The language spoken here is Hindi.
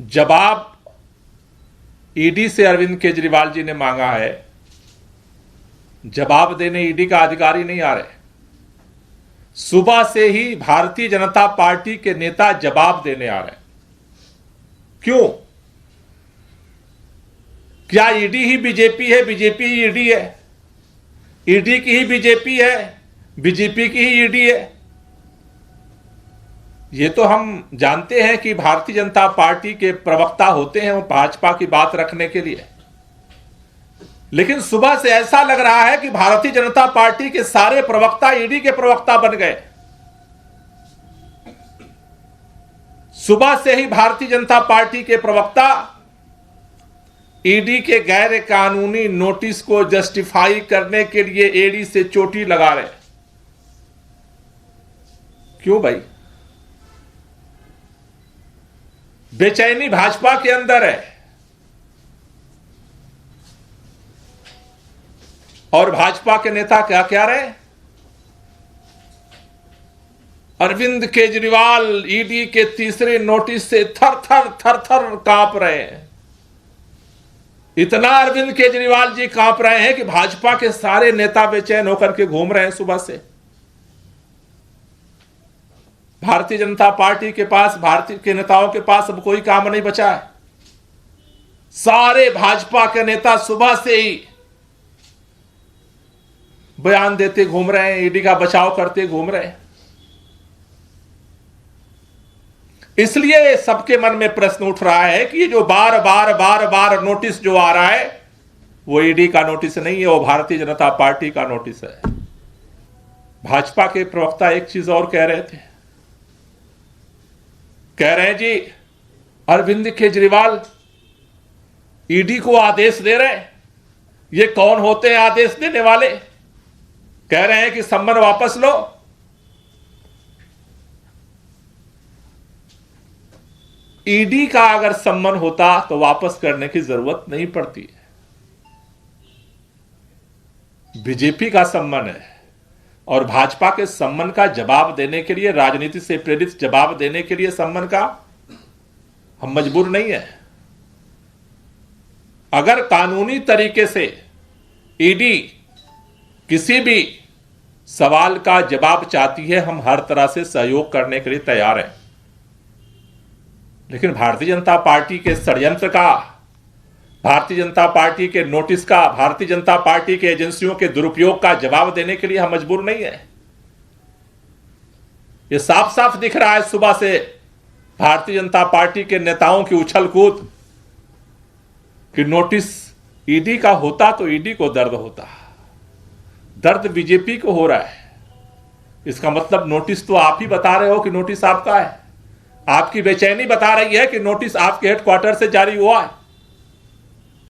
जवाब ईडी से अरविंद केजरीवाल जी ने मांगा है। जवाब देने ईडी का अधिकारी नहीं आ रहे। सुबह से ही भारतीय जनता पार्टी के नेता जवाब देने आ रहे। क्यों? क्या ईडी ही बीजेपी है, बीजेपी ही ईडी है? ईडी की ही बीजेपी है, बीजेपी की ही ईडी है? ये तो हम जानते हैं कि भारतीय जनता पार्टी के प्रवक्ता होते हैं वो भाजपा की बात रखने के लिए, लेकिन सुबह से ऐसा लग रहा है कि भारतीय जनता पार्टी के सारे प्रवक्ता ईडी के प्रवक्ता बन गए। सुबह से ही भारतीय जनता पार्टी के प्रवक्ता ईडी के गैर कानूनी नोटिस को जस्टिफाई करने के लिए एड़ी से चोटी लगा रहे। क्यों भाई? बेचैनी भाजपा के अंदर है और भाजपा के नेता क्या कह रहे हैं? अरविंद केजरीवाल ईडी के तीसरे नोटिस से थर थर कांप रहे हैं। इतना अरविंद केजरीवाल जी कांप रहे हैं कि भाजपा के सारे नेता बेचैन होकर के घूम रहे हैं सुबह से। भारतीय जनता पार्टी के पास, भारतीय के नेताओं के पास अब कोई काम नहीं बचा है। सारे भाजपा के नेता सुबह से ही बयान देते घूम रहे हैं, ईडी का बचाव करते घूम रहे हैं। इसलिए सबके मन में प्रश्न उठ रहा है कि ये जो बार बार नोटिस जो आ रहा है वो ईडी का नोटिस नहीं है, वो भारतीय जनता पार्टी का नोटिस है। भाजपा के प्रवक्ता एक चीज और कह रहे थे, कह रहे हैं जी अरविंद केजरीवाल ईडी को आदेश दे रहे हैं। ये कौन होते हैं आदेश देने वाले? कह रहे हैं कि सम्मन वापस लो। ईडी का अगर सम्मन होता तो वापस करने की जरूरत नहीं पड़ती है। बीजेपी का सम्मन है और भाजपा के सम्मन का जवाब देने के लिए, राजनीति से प्रेरित जवाब देने के लिए सम्मन का हम मजबूर नहीं है। अगर कानूनी तरीके से ईडी किसी भी सवाल का जवाब चाहती है, हम हर तरह से सहयोग करने के लिए तैयार हैं। लेकिन भारतीय जनता पार्टी के षड्यंत्र का, भारतीय जनता पार्टी के नोटिस का, भारतीय जनता पार्टी के एजेंसियों के दुरुपयोग का जवाब देने के लिए हम मजबूर नहीं है। यह साफ साफ दिख रहा है सुबह से भारतीय जनता पार्टी के नेताओं की उछल कूद कि नोटिस ईडी का होता तो ईडी को दर्द होता। दर्द बीजेपी को हो रहा है। इसका मतलब नोटिस तो आप ही बता रहे हो कि नोटिस आपका है। आपकी बेचैनी बता रही है कि नोटिस आपके हेडक्वार्टर से जारी हुआ है।